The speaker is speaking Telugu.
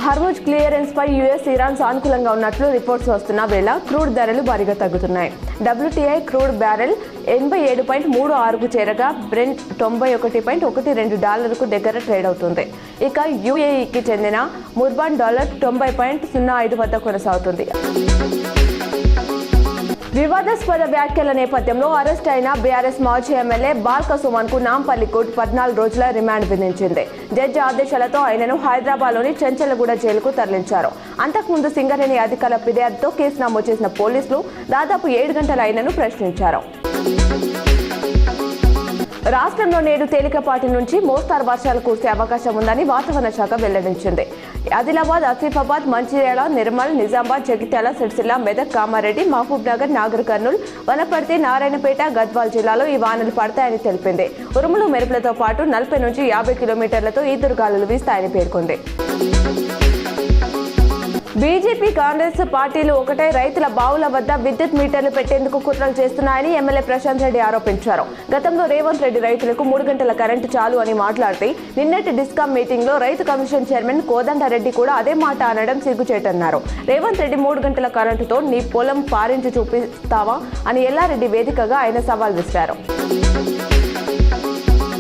హార్మోజ్ క్లియరెన్స్ పై యుఎస్ ఇరాన్ సానుకూలంగా ఉన్నట్లు రిపోర్ట్స్ వస్తున్న వేళ క్రూడ్ ధరలు భారీగా తగ్గుతున్నాయి. WTI క్రూడ్ బ్యారెల్ 87.36కు చేరగా బ్రెంట్ $91.12 దగ్గర ట్రేడ్ అవుతుంది. ఇక UAEకి చెందిన ముర్బాన్ డాలర్ 90.05 వద్ద కొనసాగుతుంది. వివాదాస్పద వ్యాఖ్యల నేపథ్యంలో అరెస్ట్ అయిన బీఆర్ఎస్ మాజీ ఎమ్మెల్యే బాల్క సుమన్ కు నాంపల్లి కోర్టు 14 రోజుల రిమాండ్ విధించింది. జడ్జి ఆదేశాలతో ఆయనను హైదరాబాద్లోని చెంచలగూడ జైలుకు తరలించారు. అంతకుముందు సింగరేణి అధికారుల ఫిర్యాదుతో కేసు నమోదు చేసిన పోలీసులు దాదాపు 7 గంటలు ఆయనను ప్రశ్నించారు. రాష్ట్రంలో నేడు తేలికపాటి నుంచి మోస్తారు వర్షాలు కురిసే అవకాశం ఉందని వాతావరణ శాఖ వెల్లడించింది. ఆదిలాబాద్, ఆసిఫాబాద్, మంచిర్యాల, నిర్మల్, నిజామాబాద్, జగిత్యాల, సిరిసిల్ల, మెదక్, కామారెడ్డి, మహబూబ్ నగర్, నాగర్ కర్నూల్, వనపర్తి, నారాయణపేట, గద్వాల్ జిల్లాలో ఈ వానలు పడతాయని తెలిపింది. ఉరుములు మెరుపులతో పాటు 40 నుంచి 50 కిలోమీటర్లతో ఈదురుగాలులు వీస్తాయని పేర్కొంది. బీజేపీ, కాంగ్రెస్ పార్టీలు ఒకటే రైతుల బావుల వద్ద విద్యుత్ మీటర్లు పెట్టేందుకు కుట్రలు చేస్తున్నాయని ఎమ్మెల్యే ప్రశాంత్ రెడ్డి ఆరోపించారు. గతంలో రేవంత్ రెడ్డి రైతులకు 3 గంటల కరెంటు చాలు అని మాట్లాడితే నిన్నటి డిస్కాం మీటింగ్ లో రైతు కమిషన్ చైర్మన్ కోదండరెడ్డి కూడా అదే మాట అనడం సిగ్గుచేటన్నారు. రేవంత్ రెడ్డి 3 గంటల కరెంటుతో నీ పొలం పారించి చూపిస్తావా అని ఎల్లారెడ్డి వేదికగా ఆయన సవాల్ విసిరారు.